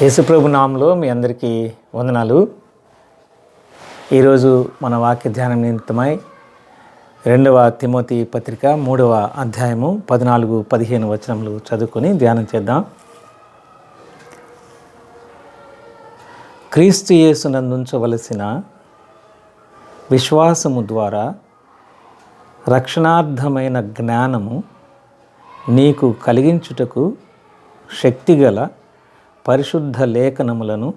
యేసుప్రభు నామములో మీ అందరికీ వందనాలు. ఈరోజు మన వాక్య ధ్యానం నిమిత్తమై 2వ తిమోతి పత్రిక 3వ అధ్యాయము 14-15 వచనములు చదువుకొని ధ్యానం చేద్దాం. క్రీస్తు యేసునందుంచవలసిన విశ్వాసము ద్వారా రక్షణార్థమైన జ్ఞానము నీకు కలిగించుటకు శక్తిగల పరిశుద్ధ లేఖనములను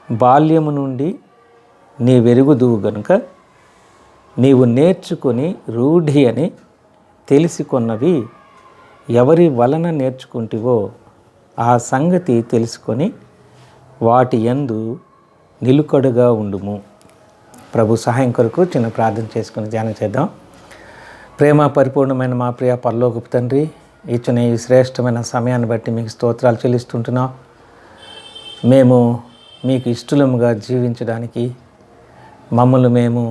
బాల్యము నుండి నీ వెరుగుదువు గనుక నీవు నేర్చుకొని రూఢి అని తెలిసికొన్నవి ఎవరి వలన నేర్చుకుంటివో ఆ సంగతి తెలుసుకొని వాటి యందు నిలుకడగా ఉండుము. ప్రభు సహాయం కొరకు చిన్న ప్రార్థన చేసుకుని ధ్యానం చేద్దాం. ప్రేమ పరిపూర్ణమైన మా ప్రియ పరలోకపు తండ్రి, ఇచ్చిన ఈ శ్రేష్టమైన సమయాన్ని బట్టి మీకు స్తోత్రాలు చెల్లిస్తుంటున్నాం. మేము మీకు ఇష్టలముగా జీవించడానికి, మమ్మల్ని మేము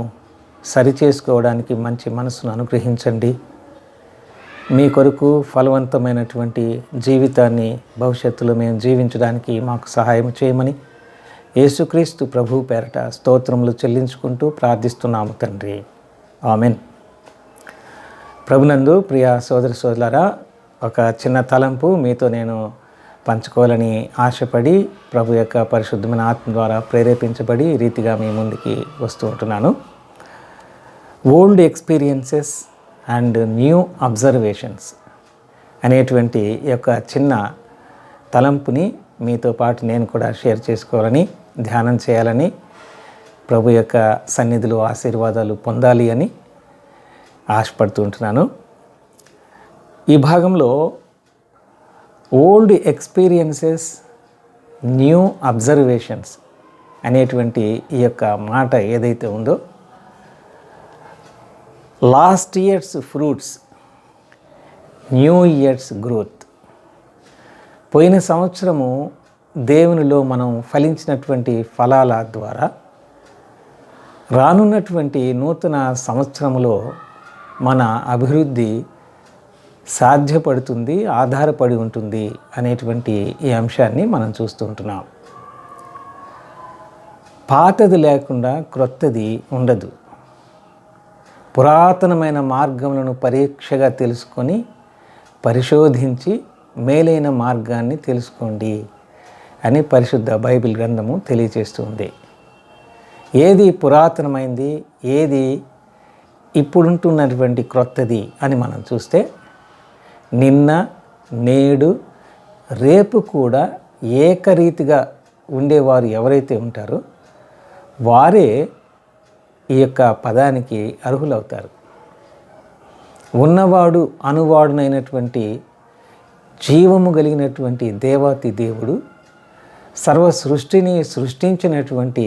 సరిచేసుకోవడానికి మంచి మనసును అనుగ్రహించండి. మీ కొరకు ఫలవంతమైనటువంటి జీవితాన్ని భవిష్యత్తులో మేము జీవించడానికి మాకు సహాయం చేయమని యేసుక్రీస్తు ప్రభు పేరట స్తోత్రములు చెల్లించుకుంటూ ప్రార్థిస్తున్నాము తండ్రి. ఆమెన్. ప్రభునందు ప్రియ సోదర సోదరులారా, ఒక చిన్న తలంపు మీతో నేను పంచుకోవాలని ఆశపడి ప్రభు యొక్క పరిశుద్ధమైన ఆత్మ ద్వారా ప్రేరేపించబడి ఈ రీతిగా మీ ముందుకి వస్తూ ఉంటున్నాను. Old experiences and new observations అనేటువంటి ఈ యొక్క చిన్న తలంపుని మీతో పాటు నేను కూడా షేర్ చేసుకోవాలని, ధ్యానం చేయాలని, ప్రభు యొక్క సన్నిధిలో ఆశీర్వాదాలు పొందాలి అని ఆశపడుతూ ఉంటున్నాను. ఈ భాగంలో ఓల్డ్ ఎక్స్పీరియన్సెస్ న్యూ అబ్జర్వేషన్స్ అనేటువంటి ఈ యొక్క మాట ఏదైతే ఉందో, last years fruits, new years growth. పోయిన సంవత్సరము దేవునిలో మనం ఫలించినటువంటి ఫలాల ద్వారా రానున్నటువంటి నూతన సంవత్సరములో మన అభివృద్ధి సాధ్యపడుతుంది, ఆధారపడి ఉంటుంది అనేటువంటి ఈ అంశాన్ని మనం చూస్తూ ఉంటున్నాం. పాతది లేకుండా క్రొత్తది ఉండదు. పురాతనమైన మార్గములను పరీక్షగా తెలుసుకొని పరిశోధించి మేలైన మార్గాన్ని తెలుసుకోండి అని పరిశుద్ధ బైబిల్ గ్రంథము తెలియజేస్తుంది. ఏది పురాతనమైంది, ఏది ఇప్పుడుంటున్నటువంటి క్రొత్తది అని మనం చూస్తే, నిన్న, నేడు, రేపు కూడా ఏకరీతిగా ఉండేవారు ఎవరైతే ఉంటారో వారే ఈ యొక్క పదానికి అర్హులవుతారు. ఉన్నవాడు అనువాడునైనటువంటి జీవము కలిగినటువంటి దేవాతి దేవుడు, సర్వ సృష్టిని సృష్టించినటువంటి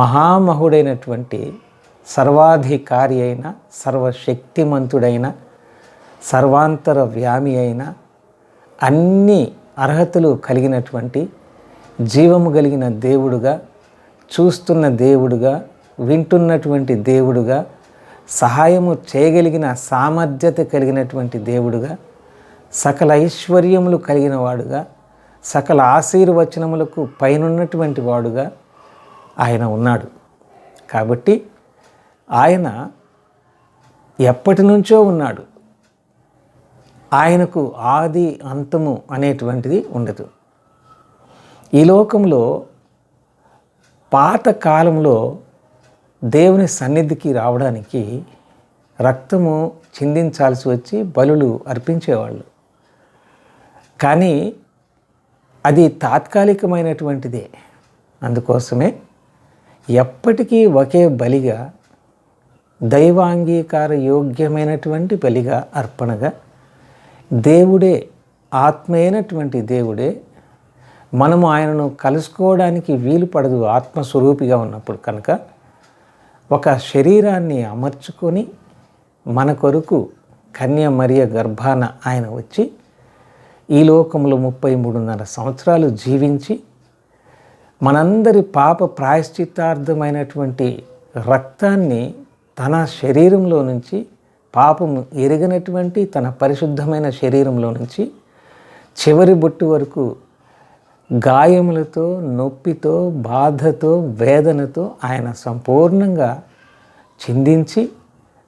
మహామహుడైనటువంటి సర్వాధికారి అయిన, సర్వశక్తిమంతుడైన, సర్వాంతర వ్యామి అయిన, అన్ని అర్హతలు కలిగినటువంటి జీవము కలిగిన దేవుడుగా, చూస్తున్న దేవుడుగా, వింటున్నటువంటి దేవుడుగా, సహాయము చేయగలిగిన సామర్థ్యత కలిగినటువంటి దేవుడుగా, సకల ఐశ్వర్యములు కలిగిన వాడుగా, సకల ఆశీర్వచనములకు పైనున్నటువంటి వాడుగా ఆయన ఉన్నాడు. కాబట్టి ఆయన ఎప్పటి నుంచో ఉన్నాడు. ఆయనకు ఆది అంతము అనేటువంటిది ఉండదు. ఈ లోకంలో పాత కాలంలో దేవుని సన్నిధికి రావడానికి రక్తము చిందించాల్సి వచ్చి బలులు అర్పించేవాళ్ళు. కానీ అది తాత్కాలికమైనటువంటిదే. అందుకోసమే ఎప్పటికీ ఒకే బలిగా, దైవాంగీకార యోగ్యమైనటువంటి బలిగా, అర్పణగా దేవుడే, ఆత్మైనటువంటి దేవుడే, మనము ఆయనను కలుసుకోవడానికి వీలు పడదు ఆత్మస్వరూపిగా ఉన్నప్పుడు. కనుక ఒక శరీరాన్ని అమర్చుకొని మన కొరకు కన్య మరియ గర్భాన ఆయన వచ్చి ఈ లోకంలో 33.5 సంవత్సరాలు జీవించి మనందరి పాప ప్రాయశ్చిత్తార్థమైనటువంటి రక్తాన్ని తన శరీరంలో నుంచి, పాపము ఎరిగినటువంటి తన పరిశుద్ధమైన శరీరంలో నుంచి చివరి బొట్టు వరకు గాయములతో, నొప్పితో, బాధతో, వేదనతో ఆయన సంపూర్ణంగా చిందించి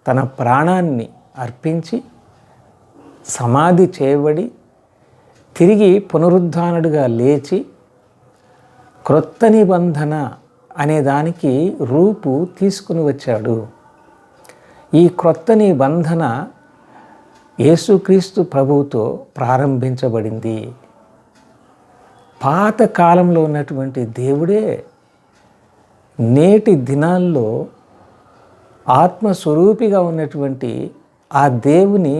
తన ప్రాణాన్ని అర్పించి సమాధి చేయబడి తిరిగి పునరుద్ధానుడిగా లేచి క్రొత్త నిబంధన అనే దానికి రూపు తీసుకుని వచ్చాడు. ఈ క్రొత్త నిబంధన యేసుక్రీస్తు ప్రభువుతో ప్రారంభించబడింది. పాత కాలంలో ఉన్నటువంటి దేవుడే నేటి దినాల్లో ఆత్మస్వరూపిగా ఉన్నటువంటి ఆ దేవుని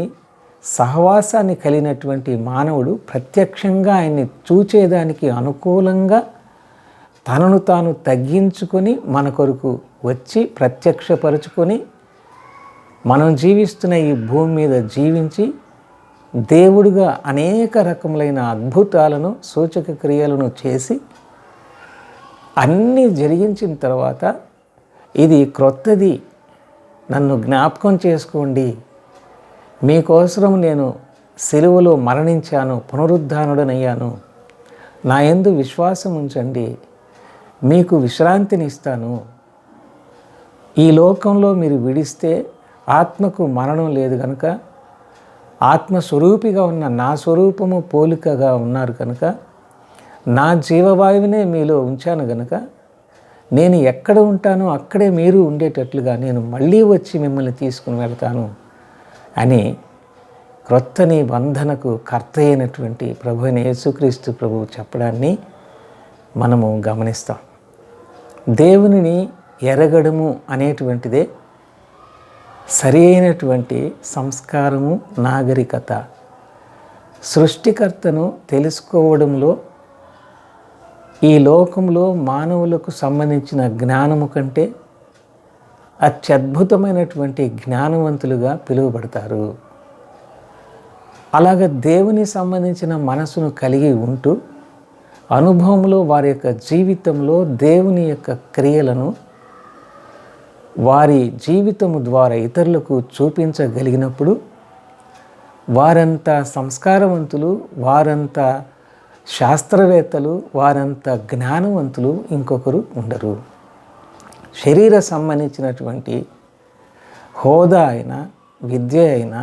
సహవాసాన్ని కలిగినటువంటి మానవుడు ప్రత్యక్షంగా ఆయన్ని చూచేదానికి అనుకూలంగా తనను తాను తగ్గించుకొని మన కొరకు వచ్చి ప్రత్యక్షపరుచుకొని మనం జీవిస్తున్న ఈ భూమి మీద జీవించి దేవుడిగా అనేక రకములైన అద్భుతాలను, సూచక క్రియలను చేసి అన్నీ జరిగించిన తర్వాత ఇది క్రొత్తది, నన్ను జ్ఞాపకం చేసుకోండి, మీకోసం నేను సిలువలో మరణించాను, పునరుద్ధానుడనయ్యాను, నా యందు విశ్వాసం ఉంచండి, మీకు విశ్రాంతిని ఇస్తాను, ఈ లోకంలో మీరు విడిస్తే ఆత్మకు మరణం లేదు కనుక ఆత్మస్వరూపిగా ఉన్న నా స్వరూపము పోలికగా ఉన్నారు కనుక నా జీవవాయువునే మీలో ఉంచాను కనుక నేను ఎక్కడ ఉంటానో అక్కడే మీరు ఉండేటట్లుగా నేను మళ్ళీ వచ్చి మిమ్మల్ని తీసుకుని వెళ్తాను అని క్రొత్త నిబంధనకు కర్త అయినటువంటి ప్రభువైన యేసుక్రీస్తు ప్రభువు చెప్పడాన్ని మనము గమనిస్తాం. దేవునిని ఎరగడము అనేటువంటిదే సరి అయినటువంటి సంస్కారము, నాగరికత. సృష్టికర్తను తెలుసుకోవడంలో ఈ లోకంలో మానవులకు సంబంధించిన జ్ఞానము కంటే అత్యద్భుతమైనటువంటి జ్ఞానవంతులుగా పిలువబడతారు. అలాగ దేవుని సంబంధించిన మనసును కలిగి ఉంటూ అనుభవంలో వారి యొక్క జీవితంలో దేవుని యొక్క క్రియలను వారి జీవితము ద్వారా ఇతరులకు చూపించగలిగినప్పుడు వారంతా సంస్కారవంతులు, వారంతా శాస్త్రవేత్తలు, వారంతా జ్ఞానవంతులు ఇంకొకరు ఉండరు. శరీర సంబంధించినటువంటి హోదా అయినా, విద్య అయినా,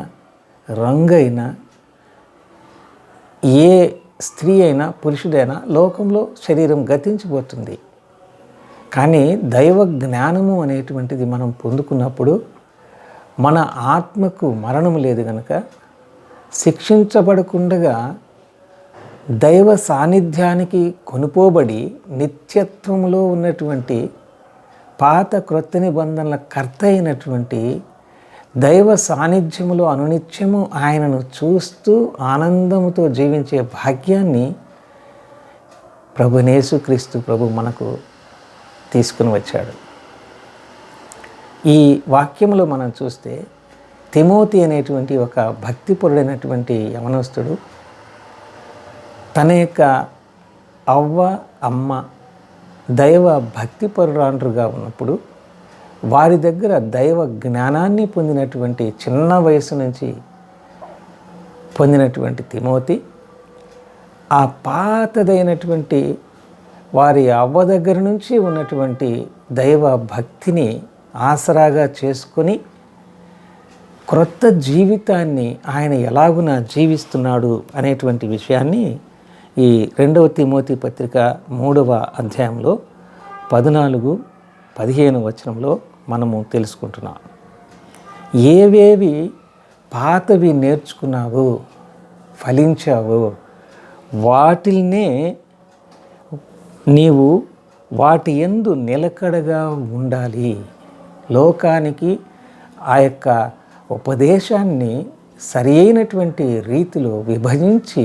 రంగు అయినా, ఏ స్త్రీ అయినా పురుషుడైనా లోకంలో శరీరం గతించిపోతుంది. కానీ దైవ జ్ఞానము అనేటువంటిది మనం పొందుకున్నప్పుడు మన ఆత్మకు మరణం లేదు కనుక శిక్షించబడకుండా దైవ సాన్నిధ్యానికి కొనుపోబడి నిత్యత్వంలో ఉన్నటువంటి పాత క్రొత్త నిబంధనల కర్త అయినటువంటి దైవ సాన్నిధ్యములో అనునిత్యము ఆయనను చూస్తూ ఆనందముతో జీవించే భాగ్యాన్ని ప్రభువైన యేసుక్రీస్తు ప్రభు మనకు తీసుకుని వచ్చాడు. ఈ వాక్యంలో మనం చూస్తే తిమోతి అనేటువంటి ఒక భక్తిపరుడైనటువంటి యవనస్తుడు తన యొక్క అవ్వ అమ్మ దైవ భక్తిపరురాండ్రుగా ఉన్నప్పుడు వారి దగ్గర దైవ జ్ఞానాన్ని పొందినటువంటి చిన్న వయసు నుంచి పొందినటువంటి తిమోతి ఆ పాతదైనటువంటి వారి అవ్వ దగ్గర నుంచి ఉన్నటువంటి దైవ భక్తిని ఆసరాగా చేసుకొని క్రొత్త జీవితాన్ని ఆయన ఎలాగున జీవిస్తున్నాడు అనేటువంటి విషయాన్ని ఈ 2వ తిమోతి పత్రిక 3వ అధ్యాయంలో 14-15 వచనంలో మనము తెలుసుకుంటున్నాం. ఏవేవి పాతవి నేర్చుకున్నావో, ఫలించావో వాటిల్నే నీవు వాటి యందు నిలకడగా ఉండాలి. లోకానికి ఆ యొక్క ఉపదేశాన్ని సరి అయినటువంటి రీతిలో విభజించి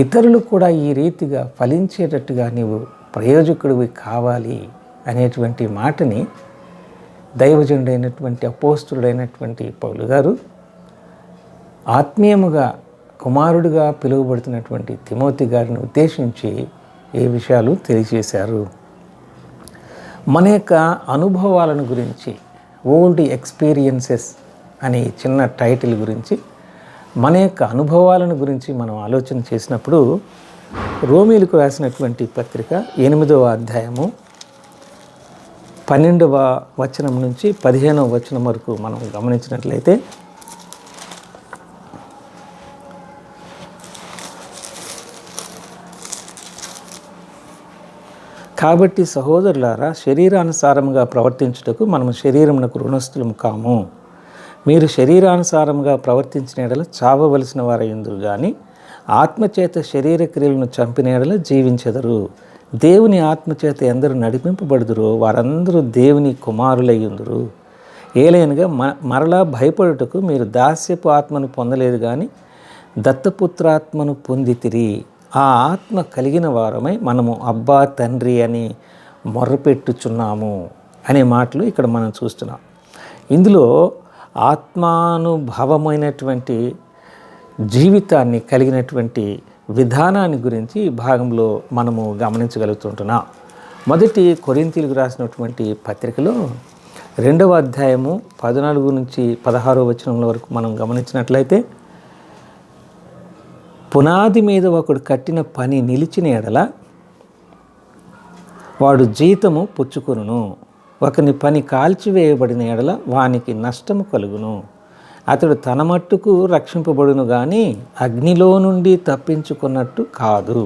ఇతరులు కూడా ఈ రీతిగా ఫలించేటట్టుగా నీవు ప్రయోజకుడివి కావాలి అనేటువంటి మాటని దైవజనుడైనటువంటి అపోస్తుడైనటువంటి పౌలు గారు ఆత్మీయముగా కుమారుడిగా పిలువబడుతున్నటువంటి తిమోతి గారిని ఉద్దేశించి ఏ విషయాలు తెలియజేశారు. మన యొక్క అనుభవాలను గురించి, ఓల్డ్ ఎక్స్పీరియన్సెస్ అనే చిన్న టైటిల్ గురించి మన యొక్క అనుభవాలను గురించి మనం ఆలోచన చేసినప్పుడు రోమీలకు రాసినటువంటి పత్రిక 8వ అధ్యాయము 12వ వచనం నుంచి 15వ వచనం వరకు మనం గమనించినట్లయితే, కాబట్టి సహోదరులారా, శరీరానుసారముగా ప్రవర్తించుటకు మనము శరీరమునకు రుణస్థులము కాము. మీరు శరీరానుసారముగా ప్రవర్తించిన ఎడల చావవలసిన వారయ్యుందురు గాని ఆత్మచేత శరీర క్రియలను చంపిన ఎడల జీవించెదరు. దేవుని ఆత్మచేత ఎందరు నడిపింపబడుదురో వారందరూ దేవుని కుమారులయ్యుందురు. ఏలైనగా మరలా భయపడుటకు మీరు దాస్యపు ఆత్మను పొందలేదు కానీ దత్తపుత్రాత్మను పొందితిరి. ఆ ఆత్మ కలిగిన వారమై మనము అబ్బా తండ్రి అని మొర్రపెట్టుచున్నాము అనే మాటలు ఇక్కడ మనం చూస్తున్నాం. ఇందులో ఆత్మానుభవమైనటువంటి జీవితాన్ని కలిగినటువంటి విధానాన్ని గురించి ఈ భాగంలో మనము గమనించగలుగుతుంటున్నాం. మొదటి కొరింథీయులకు రాసినటువంటి పత్రికలో 2వ అధ్యాయము 14 నుంచి 16వ వచనంల వరకు మనం గమనించినట్లయితే, పునాది మీద ఒకడు కట్టిన పని నిలిచిన ఎడల వాడు జీతము పుచ్చుకొనును. ఒకని పని కాల్చివేయబడిన ఎడల వానికి నష్టము కలుగును. అతడు తన మట్టుకు రక్షింపబడును కానీ అగ్నిలో నుండి తప్పించుకున్నట్టు కాదు.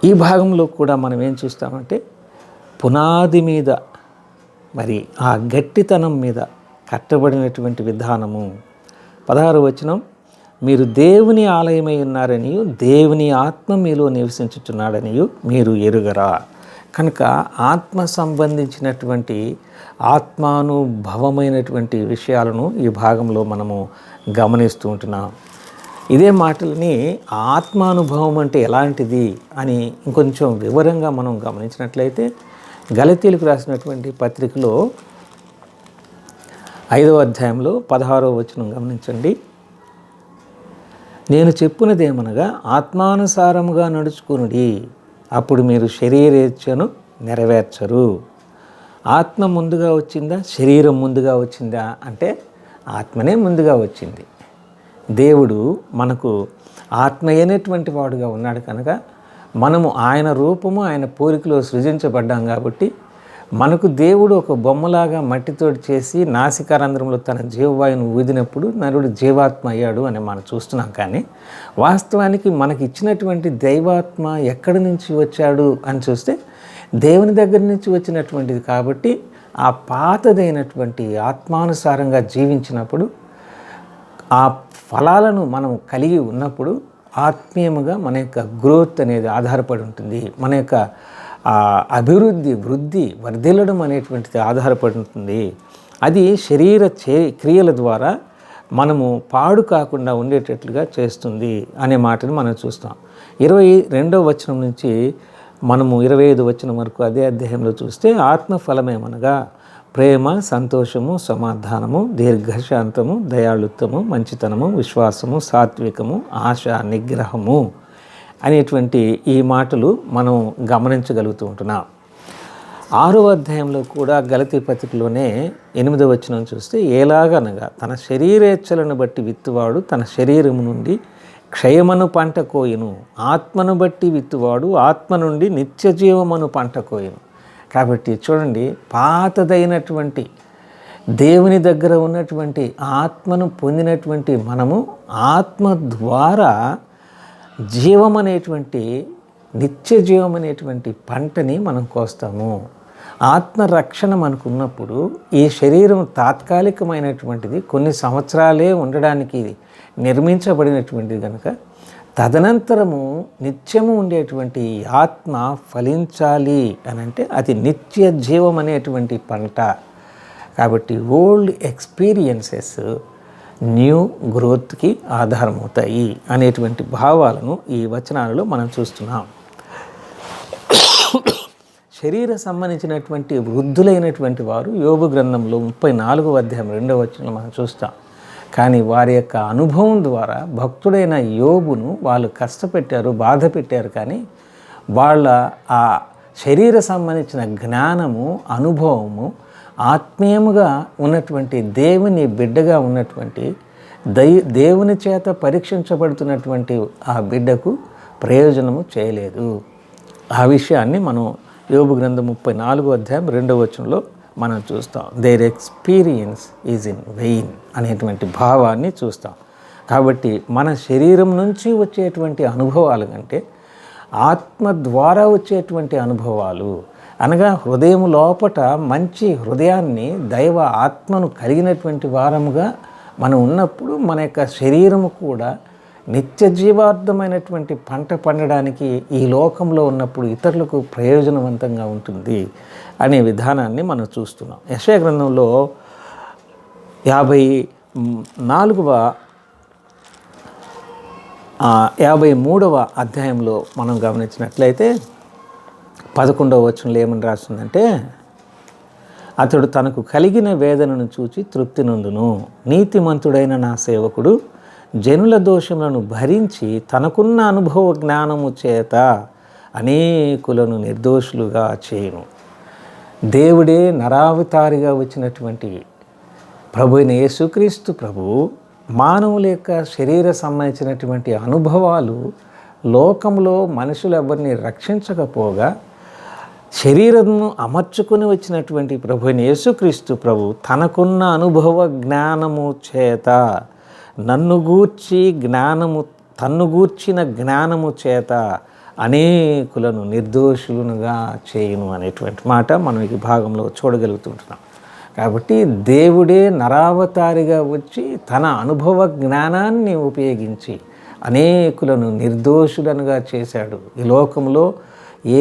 ఈ భాగంలో కూడా మనం ఏం చూస్తామంటే, పునాది మీద మరి ఆ గట్టితనం మీద కట్టబడినటువంటి విధానము. 16వ వచనం, మీరు దేవుని ఆలయమై ఉన్నారనియు దేవుని ఆత్మ మీలో నివసించుచున్నాడనియు మీరు ఎరుగరా. కనుక ఆత్మ సంబంధించినటువంటి ఆత్మానుభవమైనటువంటి విషయాలను ఈ భాగంలో మనము గమనిస్తూ ఉంటున్నాం. ఇదే మాటలని ఆత్మానుభవం అంటే ఎలాంటిది అని ఇంకొంచెం వివరంగా మనం గమనించినట్లయితే, గలతీయులకు రాసినటువంటి పత్రికలో 5వ అధ్యాయంలో 16వ వచనం గమనించండి. నేను చెప్పునదేమనగా ఆత్మానుసారముగా నడుచుకునుడి, అప్పుడు మీరు శరీరేచ్ఛను నెరవేర్చరు. ఆత్మ ముందుగా వచ్చిందా, శరీరం ముందుగా వచ్చిందా అంటే ఆత్మనే ముందుగా వచ్చింది. దేవుడు మనకు ఆత్మ అయినటువంటి వాడుగా ఉన్నాడు కనుక మనము ఆయన రూపము ఆయన పోలికలో సృజించబడ్డాం కాబట్టి మనకు దేవుడు ఒక బొమ్మలాగా మట్టితో చేసి నాసికారంధ్రంలో తన జీవవాయువును ఊదినప్పుడు నరుడు జీవాత్మ అయ్యాడు అని మనం చూస్తున్నాం. కానీ వాస్తవానికి మనకి ఇచ్చినటువంటి దైవాత్మ ఎక్కడి నుంచి వచ్చాడు అని చూస్తే దేవుని దగ్గర నుంచి వచ్చినటువంటిది. కాబట్టి ఆ పాతదైనటువంటి ఆత్మానుసారంగా జీవించినప్పుడు ఆ ఫలాలను మనం కలిగి ఉన్నప్పుడు ఆత్మీయముగా మన యొక్క గ్రోత్ అనేది ఆధారపడి ఉంటుంది. మన యొక్క అభివృద్ధి, వృద్ధి, వర్ధిల్లడం అనేటువంటిది ఆధారపడి ఉంటుంది. అది శరీర క్రియల ద్వారా మనము పాడు కాకుండా ఉండేటట్లుగా చేస్తుంది అనే మాటను మనం చూస్తాం. 22వ వచనం నుంచి మనము 25వ వచనం వరకు అదే అధ్యాయంలో చూస్తే, ఆత్మఫలమేమనగా ప్రేమ, సంతోషము, సమాధానము, దీర్ఘశాంతము, దయాళుత్వము, మంచితనము, విశ్వాసము, సాత్వికము, ఆశ, నిగ్రహము అనేటువంటి ఈ మాటలు మనం గమనించగలుగుతూ ఉంటున్నాం. 6వ అధ్యాయంలో కూడా గలతీ పత్రికలోనే 8వ వచనం చూస్తే, ఎలాగనగా తన శరీరేచ్ఛలను బట్టి విత్తువాడు తన శరీరము నుండి క్షయమను పంట కోయును, ఆత్మను బట్టి విత్తువాడు ఆత్మ నుండి నిత్య జీవమను పంట కోయును. కాబట్టి చూడండి, పాతదైనటువంటి దేవుని దగ్గర ఉన్నటువంటి ఆత్మను పొందినటువంటి మనము ఆత్మ ద్వారా జీవం అనేటువంటి నిత్య జీవం అనేటువంటి పంటని మనం కోస్తాము. ఆత్మరక్షణ మనకు ఉన్నప్పుడు ఈ శరీరం తాత్కాలికమైనటువంటిది, కొన్ని సంవత్సరాలే ఉండడానికి నిర్మించబడినటువంటిది కనుక తదనంతరము నిత్యము ఉండేటువంటి ఆత్మ ఫలించాలి అని అంటే అది నిత్య జీవం అనేటువంటి పంట. కాబట్టి ఓల్డ్ ఎక్స్పీరియన్సెస్ న్యూ గ్రోత్కి ఆధారమవుతాయి అనేటువంటి భావాలను ఈ వచనాలలో మనం చూస్తున్నాం. శరీర సంబంధించినటువంటి వృద్ధులైనటువంటి వారు యోబు గ్రంథంలో 34వ అధ్యాయం 2వ వచనంలో మనం చూస్తాం. కానీ వారి యొక్క అనుభవం ద్వారా భక్తుడైన యోబును వాళ్ళు కష్టపెట్టారు, బాధ పెట్టారు. కానీ వాళ్ళ ఆ శరీర సంబంధించిన జ్ఞానము, అనుభవము, ఆత్మీయముగా ఉన్నటువంటి దేవుని బిడ్డగా ఉన్నటువంటి దేవుని చేత పరీక్షించబడుతున్నటువంటి ఆ బిడ్డకు ప్రయోజనము చేయలేదు. ఆ విషయాన్ని మనం యోబు గ్రంథం 34వ అధ్యాయం 2వ వచనంలో మనం చూస్తాం. Their experience is in vein అనేటువంటి భావాన్ని చూస్తాం. కాబట్టి మన శరీరం నుంచి వచ్చేటువంటి అనుభవాల కంటే ఆత్మ ద్వారా వచ్చేటువంటి అనుభవాలు, అనగా హృదయం లోపట మంచి హృదయాన్ని, దైవ ఆత్మను కలిగినటువంటి వారముగా మనం ఉన్నప్పుడు మన యొక్క శరీరము కూడా నిత్య జీవార్థమైనటువంటి పంట పండడానికి ఈ లోకంలో ఉన్నప్పుడు ఇతరులకు ప్రయోజనవంతంగా ఉంటుంది అనే విధానాన్ని మనం చూస్తున్నాం. యెషయా గ్రంథంలో 53వ అధ్యాయంలో మనం గమనించినట్లయితే 11వ వచనంలో ఏమని రాస్తుందంటే, అతడు తనకు కలిగిన వేదనను చూచి తృప్తి నొందును. నీతిమంతుడైన నా సేవకుడు జనుల దోషములను భరించి తనకున్న అనుభవ జ్ఞానము చేత అనేకులను నిర్దోషులుగా చేయును. దేవుడే నరావతారిగా వచ్చినటువంటి ప్రభు అయిన యేసుక్రీస్తు ప్రభువు మానవుల యొక్క శరీర సంబంధించినటువంటి అనుభవాలు లోకంలో మనుషులు ఎవరిని రక్షించకపోగా శరీరమును అమర్చుకుని వచ్చినటువంటి ప్రభు అయిన యేసుక్రీస్తు ప్రభు తనకున్న అనుభవ జ్ఞానము చేత తన్ను గూర్చిన జ్ఞానము చేత అనేకులను నిర్దోషులుగా చేయును అనేటువంటి మాట మనం ఈ భాగంలో చూడగలుగుతుంటున్నాం. కాబట్టి దేవుడే నరావతారిగా వచ్చి తన అనుభవ జ్ఞానాన్ని ఉపయోగించి అనేకులను నిర్దోషులనుగా చేశాడు. ఈ లోకంలో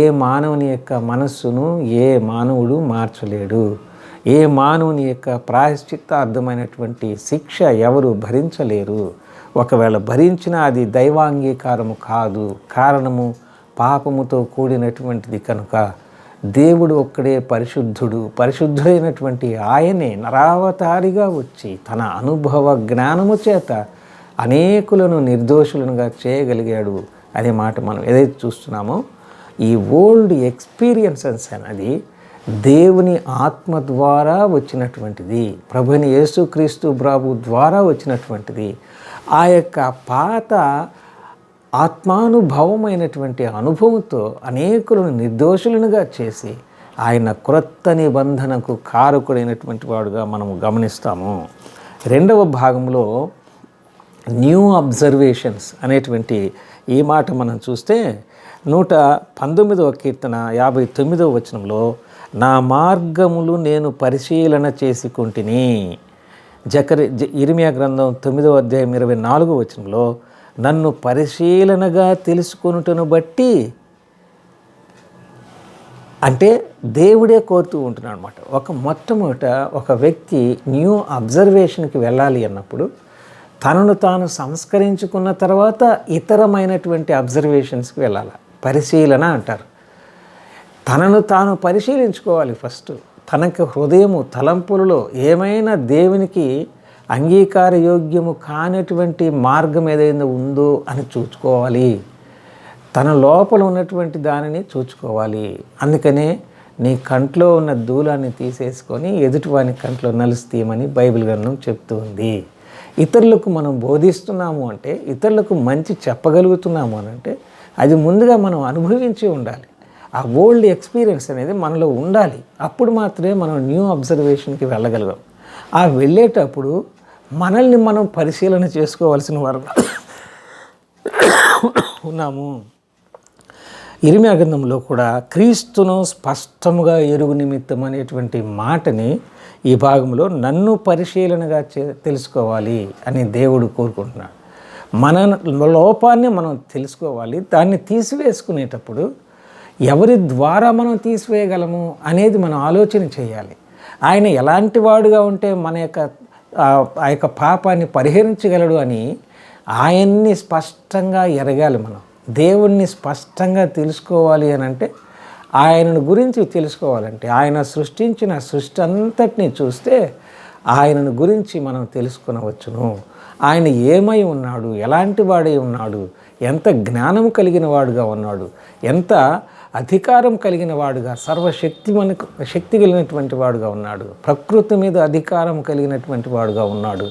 ఏ మానవుని యొక్క మనస్సును ఏ మానవుడు మార్చలేడు. ఏ మానవుని యొక్క ప్రాయశ్చిత్తార్థమైనటువంటి శిక్ష ఎవరు భరించలేరు. ఒకవేళ భరించినా అది దైవాంగీకారము కాదు. కారణము పాపముతో కూడినటువంటిది కనుక దేవుడు ఒక్కడే పరిశుద్ధుడైనటువంటి ఆయనే నరావతారిగా వచ్చి తన అనుభవ జ్ఞానము చేత అనేకులను నిర్దోషులనుగా చేయగలిగాడు అనే మాట మనం ఏదైతే చూస్తున్నామో, ఈ ఓల్డ్ ఎక్స్పీరియన్సెస్ అనేది దేవుని ఆత్మ ద్వారా వచ్చినటువంటిది, ప్రభుని యేసుక్రీస్తు ప్రభు ద్వారా వచ్చినటువంటిది. ఆ యొక్క పాత ఆత్మానుభవమైనటువంటి అనుభవంతో అనేకులను నిర్దోషులనుగా చేసి ఆయన క్రొత్త నిబంధనకు కారకుడైనటువంటి వాడుగా మనము గమనిస్తాము. రెండవ భాగంలో న్యూ అబ్జర్వేషన్స్ అనేటువంటి ఈ మాట మనం చూస్తే 119వ కీర్తన 59వ వచనంలో, నా మార్గములు నేను పరిశీలన చేసుకుంటుని. ఇర్మియా గ్రంథం 9వ అధ్యాయం 24వ వచనంలో, నన్ను పరిశీలనగా తెలుసుకొనుటను బట్టి, అంటే దేవుడే కోరుతూ ఉంటున్నాడు అనమాట. మొట్టమొదట ఒక వ్యక్తి న్యూ అబ్జర్వేషన్కి వెళ్ళాలి అన్నప్పుడు తనను తాను సంస్కరించుకున్న తర్వాత ఇతరమైనటువంటి అబ్జర్వేషన్స్కి వెళ్ళాలి. పరిశీలన అంటారు. తనను తాను పరిశీలించుకోవాలి ఫస్ట్. తనకు హృదయము తలంపులలో ఏమైనా దేవునికి అంగీకార యోగ్యము కానటువంటి మార్గం ఏదైనా ఉందో అని చూసుకోవాలి. తన లోపల ఉన్నటువంటి దానిని చూసుకోవాలి. అందుకనే నీ కంట్లో ఉన్న దూలాన్ని తీసేసుకొని ఎదుటివాని కంట్లో నలుస్తీయమని బైబిల్ గ్రంథం చెప్తూ ఉంది. ఇతరులకు మనం బోధిస్తున్నాము అంటే, ఇతరులకు మంచి చెప్పగలుగుతున్నాము అని అంటే, అది ముందుగా మనం అనుభవించి ఉండాలి. ఆ ఓల్డ్ ఎక్స్పీరియన్స్ అనేది మనలో ఉండాలి. అప్పుడు మాత్రమే మనం న్యూ అబ్జర్వేషన్కి వెళ్ళగలుగుతాం. ఆ వెళ్ళేటప్పుడు మనల్ని మనం పరిశీలన చేసుకోవాల్సిన వారు ఉన్నాము. ఇర్మియా గ్రంథంలో కూడా క్రీస్తును స్పష్టముగా ఎరుగు నిమిత్తం అనేటువంటి మాటని ఈ భాగంలో నన్ను పరిశీలనగా తెలుసుకోవాలి అని దేవుడు కోరుకుంటున్నాడు. మన లోపాన్ని మనం తెలుసుకోవాలి. దాన్ని తీసివేసుకునేటప్పుడు ఎవరి ద్వారా మనం తీసివేయగలము అనేది మనం ఆలోచన చేయాలి. ఆయన ఎలాంటి వాడుగా ఉంటే మన యొక్క ఆ యొక్క పాపాన్ని పరిహరించగలడు అని ఆయన్ని స్పష్టంగా ఎరగాలి. మనం దేవుణ్ణి స్పష్టంగా తెలుసుకోవాలి అని అంటే, ఆయనను గురించి తెలుసుకోవాలంటే, ఆయన సృష్టించిన సృష్టి అంతటినీ చూస్తే ఆయనను గురించి మనం తెలుసుకొనవచ్చును. ఆయన ఏమై ఉన్నాడు, ఎలాంటి వాడై ఉన్నాడు, ఎంత జ్ఞానం కలిగిన వాడుగా ఉన్నాడు, ఎంత అధికారం కలిగిన వాడుగా, శక్తి కలిగినటువంటి వాడుగా ఉన్నాడు, ప్రకృతి మీద అధికారం కలిగినటువంటి వాడుగా ఉన్నాడు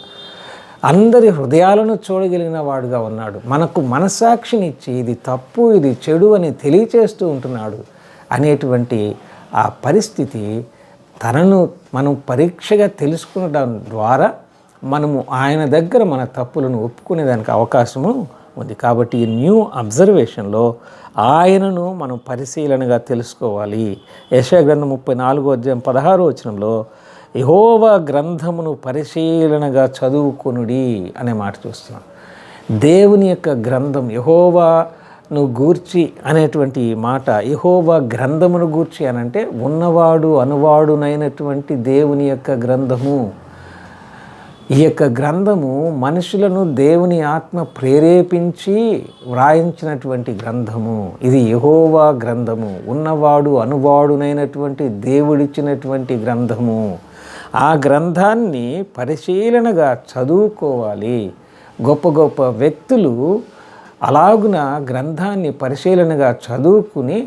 అందరి హృదయాలను చూడగలిగిన వాడుగా ఉన్నాడు. మనకు మనస్సాక్షినిచ్చి ఇది తప్పు ఇది చెడు అని తెలియచేస్తూ ఉంటున్నాడు అనేటువంటి ఆ పరిస్థితి తనను మనం పరీక్షగా తెలుసుకోవడం ద్వారా మనము ఆయన దగ్గర మన తప్పులను ఒప్పుకునేదానికి అవకాశము ఉంది. కాబట్టి ఈ న్యూ అబ్జర్వేషన్లో ఆయనను మనం పరిశీలనగా తెలుసుకోవాలి. యెషయా గ్రంథం 34:16 యెహోవా గ్రంథమును పరిశీలనగా చదువుకొనుడి అనే మాట చూస్తున్నాం. దేవుని యొక్క గ్రంథం యెహోవాను గూర్చి అనేటువంటి మాట, యెహోవా గ్రంథమును గూర్చి అనంటే ఉన్నవాడు అనువాడునైనటువంటి దేవుని యొక్క గ్రంథము. ఈ యొక్క గ్రంథము మనుషులను దేవుని ఆత్మ ప్రేరేపించి వ్రాయించినటువంటి గ్రంథము. ఇది యెహోవా గ్రంథము, ఉన్నవాడు అనువాడునైనటువంటి దేవుడిచ్చినటువంటి గ్రంథము. ఆ గ్రంథాన్ని పరిశీలనగా చదువుకోవాలి. గొప్ప గొప్ప వ్యక్తులు అలాగున గ్రంథాన్ని పరిశీలనగా చదువుకుని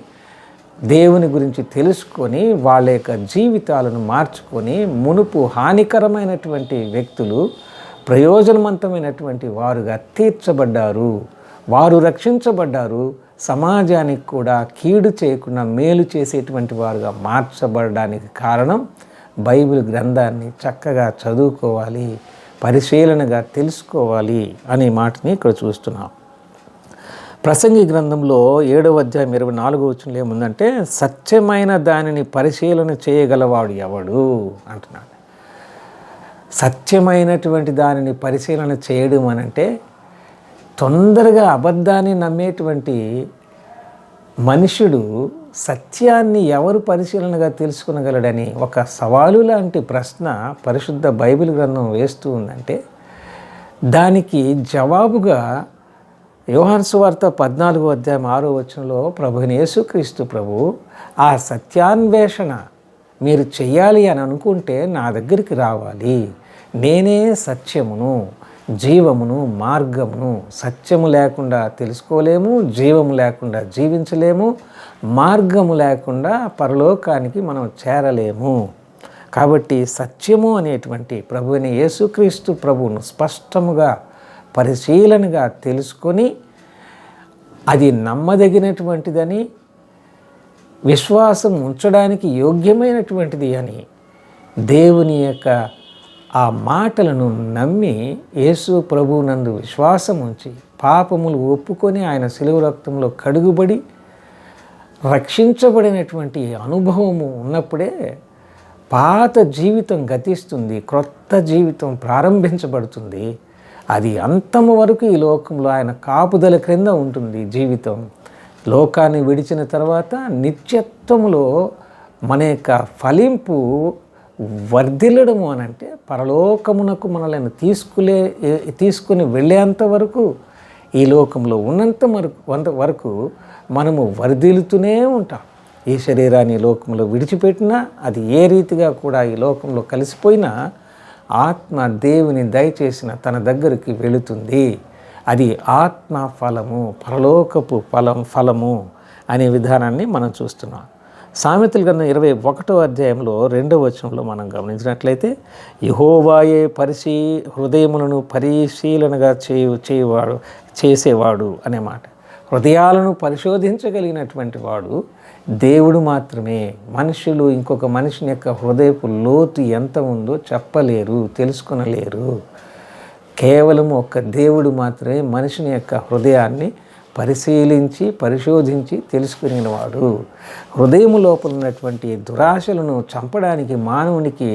దేవుని గురించి తెలుసుకొని వాళ్ళ యొక్క జీవితాలను మార్చుకొని మునుపు హానికరమైనటువంటి వ్యక్తులు ప్రయోజనవంతమైనటువంటి వారుగా తీర్చబడ్డారు. వారు రక్షించబడ్డారు. సమాజానికి కూడా కీడు చేయకుండా మేలు చేసేటువంటి వారుగా మార్చబడడానికి కారణం బైబిల్ గ్రంథాన్ని చక్కగా చదువుకోవాలి, పరిశీలనగా తెలుసుకోవాలి అనే మాటని ఇక్కడ చూస్తున్నాం. ప్రసంగి గ్రంథంలో 7:24 ఏముందంటే, సత్యమైన దానిని పరిశీలన చేయగలవాడు ఎవడు అంటున్నాడు. సత్యమైనటువంటి దానిని పరిశీలన చేయడం అనంటే తొందరగా అబద్ధాన్ని నమ్మేటువంటి మనుషుడు సత్యాన్ని ఎవరు పరిశీలనగా తెలుసుకునగలడని ఒక సవాలు లాంటి ప్రశ్న పరిశుద్ధ బైబిల్ గ్రంథం వేస్తూ ఉందంటే, దానికి జవాబుగా యోహాను సువార్త 14:6 ప్రభువైన యేసుక్రీస్తు ప్రభు ఆ సత్యాన్వేషణ మీరు చెయ్యాలి అని అనుకుంటే నా దగ్గరికి రావాలి, నేనే సత్యమును జీవమును మార్గమును. సత్యము లేకుండా తెలుసుకోలేము, జీవము లేకుండా జీవించలేము, మార్గము లేకుండా పరలోకానికి మనం చేరలేము. కాబట్టి సత్యము అనేటువంటి ప్రభువైన యేసుక్రీస్తు ప్రభువును స్పష్టముగా పరిశీలనగా తెలుసుకొని అది నమ్మదగినటువంటిదని, విశ్వాసం ఉంచడానికి యోగ్యమైనటువంటిది అని దేవుని యొక్క ఆ మాటలను నమ్మి యేసు ప్రభువునందు విశ్వాసం ఉంచి పాపములు ఒప్పుకొని ఆయన శిలువ రక్తంలో కడుగుబడి రక్షించబడినటువంటి అనుభవము ఉన్నప్పుడే పాత జీవితం గతిస్తుంది, క్రొత్త జీవితం ప్రారంభించబడుతుంది. అది అంతము వరకు ఈ లోకంలో ఆయన కాపుదల క్రింద ఉంటుంది జీవితం. లోకాన్ని విడిచిన తర్వాత నిత్యత్వములో మన యొక్క ఫలింపు వర్ధిల్లడము అనంటే పరలోకమునకు మనల్ని తీసుకుని వెళ్ళేంత వరకు ఈ లోకంలో ఉన్నంత వరకు మనము వర్ధిల్లుతూనే ఉంటాం. ఈ శరీరాన్ని లోకంలో విడిచిపెట్టినా, అది ఏ రీతిగా కూడా ఈ లోకంలో కలిసిపోయినా, ఆత్మ దేవుని దయచేసిన తన దగ్గరికి వెళుతుంది. అది ఆత్మ ఫలము, పరలోకపు ఫలము అనే విధానాన్ని మనం చూస్తున్నాం. సామెతల గ్రంథం 21:2 మనం గమనించినట్లయితే, యెహోవాయే హృదయములను పరిశీలనగా చేసేవాడు అనే మాట. హృదయాలను పరిశోధించగలిగినటువంటి వాడు దేవుడు మాత్రమే. మనుషులు ఇంకొక మనిషిని యొక్క హృదయపు లోతు ఎంత ఉందో చెప్పలేరు, తెలుసుకొనలేరు. కేవలం ఒక్క దేవుడు మాత్రమే మనిషిని యొక్క హృదయాన్ని పరిశోధించి తెలుసుకునేవాడు. హృదయము లోపల ఉన్నటువంటి దురాశలను చంపడానికి మానవునికి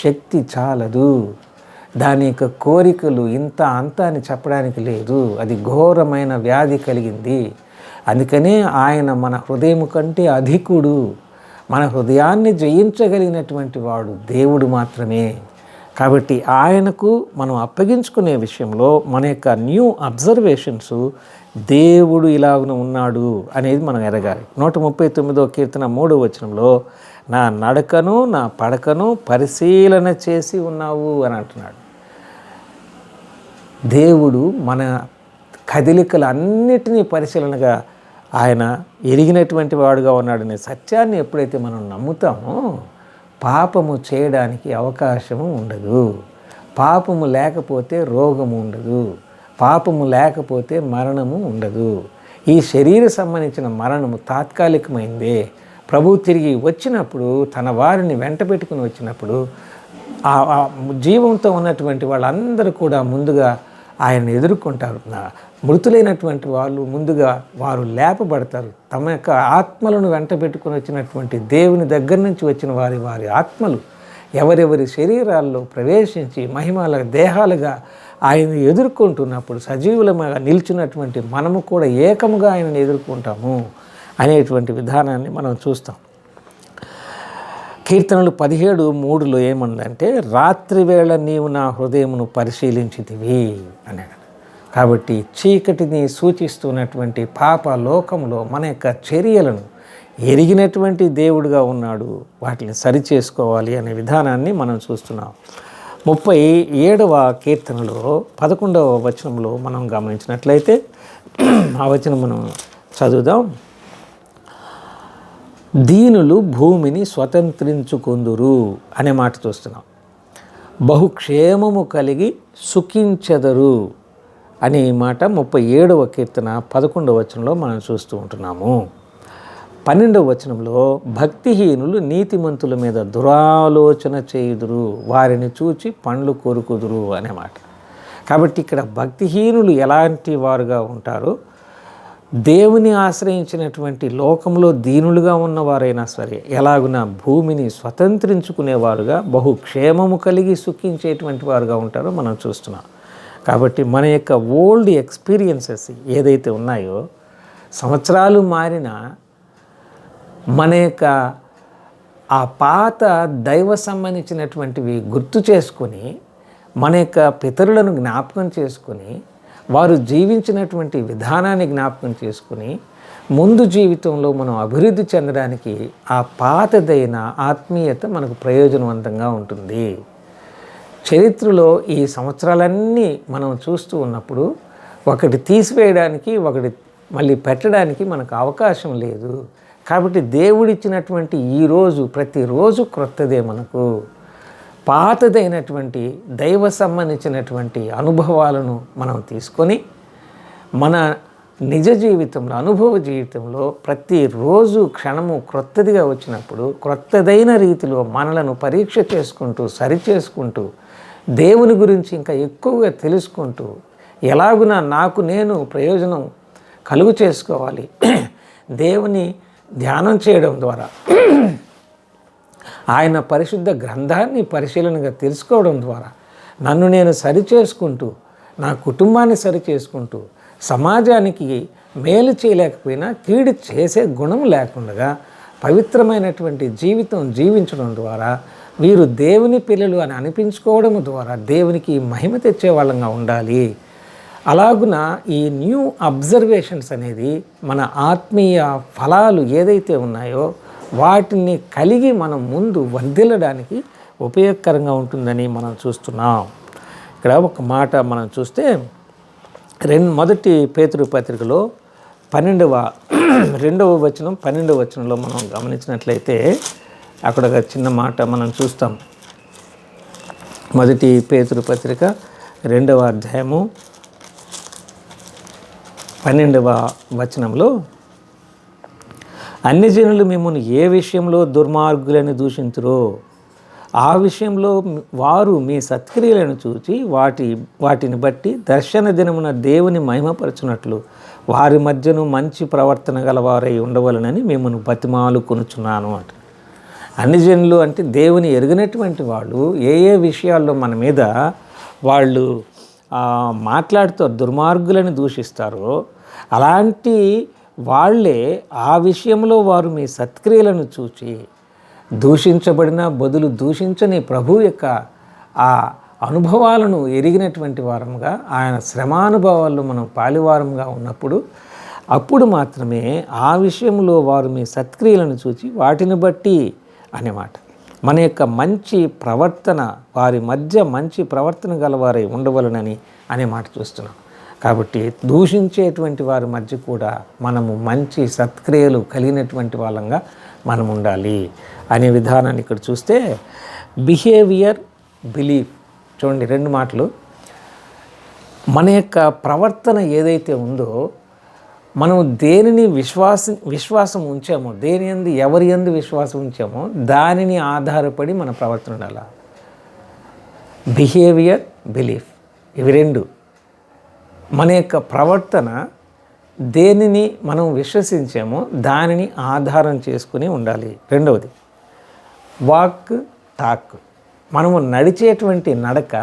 శక్తి చాలదు. దాని యొక్క కోరికలు ఇంత అంత అని చెప్పడానికి లేదు. అది ఘోరమైన వ్యాధి కలిగింది. అందుకనే ఆయన మన హృదయము కంటే అధికుడు. మన హృదయాన్ని జయించగలిగినటువంటి వాడు దేవుడు మాత్రమే. కాబట్టి ఆయనకు మనం అప్పగించుకునే విషయంలో మన యొక్క న్యూ అబ్జర్వేషన్స్, దేవుడు ఇలాగున ఉన్నాడు అనేది మనం ఎరగాలి. 139వ కీర్తన 3వ వచనంలో, నా నడకను నా పడకను పరిశీలన చేసి ఉన్నావు అని అంటున్నాడు. దేవుడు మన కదలికలు అన్నిటినీ పరిశీలనగా ఆయన ఎరిగినటువంటి వాడుగా ఉన్నాడనే సత్యాన్ని ఎప్పుడైతే మనం నమ్ముతామో పాపము చేయడానికి అవకాశము ఉండదు. పాపము లేకపోతే రోగము ఉండదు, పాపము లేకపోతే మరణము ఉండదు. ఈ శరీర సంబంధించిన మరణము తాత్కాలికమైందే. ప్రభువు తిరిగి వచ్చినప్పుడు, తన వారిని వెంట పెట్టుకుని వచ్చినప్పుడు, ఆ జీవంతో ఉన్నటువంటి వాళ్ళందరూ కూడా ముందుగా ఆయన్ని ఎదుర్కొంటారు. మృతులైనటువంటి వాళ్ళు ముందుగా వారు లేపబడతారు. తమ యొక్క ఆత్మలను వెంట పెట్టుకుని వచ్చినటువంటి దేవుని దగ్గర నుంచి వచ్చిన వారి ఆత్మలు ఎవరెవరి శరీరాల్లో ప్రవేశించి మహిమల దేహాలుగా ఆయన ఎదుర్కొంటున్నప్పుడు సజీవులుగా నిల్చున్నటువంటి మనము కూడా ఏకముగా ఆయనను ఎదుర్కొంటాము అనేటువంటి విధానాన్ని మనం చూస్తాం. కీర్తనలు 17:3 ఏముందంటే, రాత్రివేళ నీవు నా హృదయమును పరిశీలించితివి అన్నాడు. కాబట్టి చీకటిని సూచిస్తున్నటువంటి పాప లోకంలో మన యొక్క చర్యలను ఎరిగినటువంటి దేవుడుగా ఉన్నాడు. వాటిని సరిచేసుకోవాలి అనే విధానాన్ని మనం చూస్తున్నాం. 37వ కీర్తనలో 11వ వచనంలో మనం గమనించినట్లయితే, ఆ వచనం మనం చదువుదాం. దీనులు భూమిని స్వతంత్రించుకొందురు అనే మాట చూస్తున్నాం. బహుక్షేమము కలిగి సుఖించెదరు అనే మాట 37వ కీర్తన 11వ వచనంలో మనం చూస్తూ ఉంటున్నాము. 12వ వచనంలో భక్తిహీనులు నీతిమంతుల మీద దురాలోచన చేయుదురు, వారిని చూచి పండ్లు కొరుకుదురు అనే మాట. కాబట్టి ఇక్కడ భక్తిహీనులు ఎలాంటి వారుగా ఉంటారో, దేవుని ఆశ్రయించినటువంటి లోకంలో దీనులుగా ఉన్నవారైనా సరే ఎలాగున భూమిని స్వతంత్రించుకునేవారుగా బహుక్షేమము కలిగి సుఖించేటువంటి వారుగా ఉంటారో మనం చూస్తున్నాం. కాబట్టి మన యొక్క ఓల్డ్ ఎక్స్పీరియన్సెస్ ఏదైతే ఉన్నాయో, సంవత్సరాలు మారినా మన యొక్క ఆ పాత దైవ సంబంధించినటువంటివి గుర్తు చేసుకొని, మన యొక్క పితరులను జ్ఞాపకం చేసుకొని, వారు జీవించినటువంటి విధానాన్ని జ్ఞాపకం చేసుకుని ముందు జీవితంలో మనం అభివృద్ధి చెందడానికి ఆ పాతదైన ఆత్మీయత మనకు ప్రయోజనవంతంగా ఉంటుంది. చరిత్రలో ఈ సంవత్సరాలన్నీ మనం చూస్తూ ఉన్నప్పుడు ఒకటి తీసివేయడానికి, ఒకటి మళ్ళీ పెట్టడానికి మనకు అవకాశం లేదు. కాబట్టి దేవుడిచ్చినటువంటి ఈరోజు ప్రతిరోజు క్రొత్తదే. మనకు పాతదైనటువంటి దైవ సంబంధించినటువంటి అనుభవాలను మనం తీసుకొని మన నిజ జీవితంలో, అనుభవ జీవితంలో ప్రతిరోజు క్షణము క్రొత్తదిగా వచ్చినప్పుడు క్రొత్తదైన రీతిలో మనలను పరీక్ష చేసుకుంటూ, సరిచేసుకుంటూ, దేవుని గురించి ఇంకా ఎక్కువగా తెలుసుకుంటూ, ఎలాగున నాకు నేను ప్రయోజనం కలుగు చేసుకోవాలి, దేవుని ధ్యానం చేయడం ద్వారా, ఆయన పరిశుద్ధ గ్రంథాన్ని పరిశీలనగా తెలుసుకోవడం ద్వారా నన్ను నేను సరిచేసుకుంటూ, నా కుటుంబాన్ని సరిచేసుకుంటూ, సమాజానికి మేలు చేయలేకపోయినా కీడు చేసే గుణం లేకుండా పవిత్రమైనటువంటి జీవితం జీవించడం ద్వారా వీరు దేవుని పిల్లలు అని అనిపించుకోవడం ద్వారా దేవునికి మహిమ తెచ్చే వాళ్ళంగా ఉండాలి. అలాగున ఈ న్యూ అబ్జర్వేషన్స్ అనేది మన ఆత్మీయ ఫలాలు ఏదైతే ఉన్నాయో వాటిని కలిగి మనం ముందు వర్ధిల్లడానికి ఉపయోగకరంగా ఉంటుందని మనం చూస్తున్నాం. ఇక్కడ ఒక మాట మనం చూస్తే మొదటి పేతురు పత్రికలో 2వ వచనం 12వ వచనంలో మనం గమనించినట్లయితే అక్కడ ఒక చిన్న మాట మనం చూస్తాం. మొదటి పేతురు పత్రిక 2వ అధ్యాయము 12వ వచనంలో, అన్ని జనులు మిమ్మల్ని ఏ విషయంలో దుర్మార్గులని దూషించురో ఆ విషయంలో వారు మీ సత్క్రియలను చూచి వాటిని బట్టి దర్శన దినమున దేవుని మహిమపరచునట్లు వారి మధ్యను మంచి ప్రవర్తన గలవారై ఉండవలనని మిమ్మల్ని బతిమాలు కొనుచున్నాను అంట. అన్ని జనులు అంటే దేవుని ఎరుగనటువంటి వాళ్ళు ఏ విషయాల్లో మన మీద వాళ్ళు మాట్లాడుతూ దుర్మార్గులని దూషిస్తారో అలాంటి వాళ్ళే ఆ విషయంలో వారు మీ సత్క్రియలను చూచి దూషించబడిన బదులు దూషించని ప్రభు యొక్క ఆ అనుభవాలను ఎరిగినటువంటి వారంగా, ఆయన శ్రమానుభవాల్లో మనం పాలివారంగా ఉన్నప్పుడు అప్పుడు మాత్రమే ఆ విషయంలో వారు మీ సత్క్రియలను చూచి వాటిని బట్టి అనేమాట మన యొక్క మంచి ప్రవర్తన, వారి మధ్య మంచి ప్రవర్తన గలవారై ఉండవలనని అనే మాట చూస్తున్నాం. కాబట్టి దూషించేటువంటి వారి మధ్య కూడా మనము మంచి సత్క్రియలు కలిగినటువంటి వాళ్ళంగా మనం ఉండాలి అనే విధానాన్ని ఇక్కడ చూస్తే బిహేవియర్, బిలీఫ్ చూడండి 2 మాటలు. మన యొక్క ప్రవర్తన ఏదైతే ఉందో, మనం దేనిని విశ్వాసం ఉంచామో, దేని యందు ఎవరి యందు విశ్వాసం ఉంచామో దానిని ఆధారపడి మన ప్రవర్తన ఉండాలి. బిహేవియర్, బిలీఫ్, ఇవి 2. మన యొక్క ప్రవర్తన దేనిని మనం విశ్వసించామో దానిని ఆధారం చేసుకుని ఉండాలి. 2వది వాక్, టాక్. మనము నడిచేటువంటి నడక,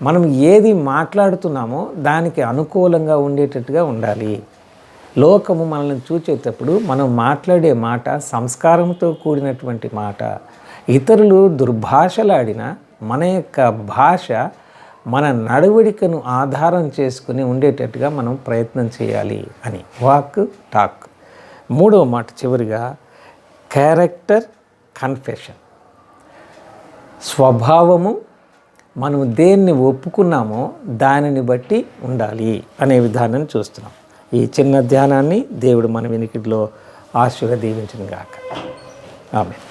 మనం ఏది మాట్లాడుతున్నామో దానికి అనుకూలంగా ఉండేటట్టుగా ఉండాలి. లోకము మనల్ని చూచేటప్పుడు మనం మాట్లాడే మాట సంస్కారంతో కూడినటువంటి మాట. ఇతరులు దుర్భాషలాడిన మన యొక్క భాష మన నడవడికను ఆధారం చేసుకుని ఉండేటట్టుగా మనం ప్రయత్నం చేయాలి అని. Walk, talk. 3వ మాట చివరిగా క్యారెక్టర్, కన్ఫెషన్. స్వభావము, మనం దేన్ని ఒప్పుకున్నామో దానిని బట్టి ఉండాలి అనే విధానాన్ని చూస్తున్నాం. ఈ చిన్న ధ్యానాన్ని దేవుడు మన వినికిడిలో దీవించును గాక. ఆమేన్.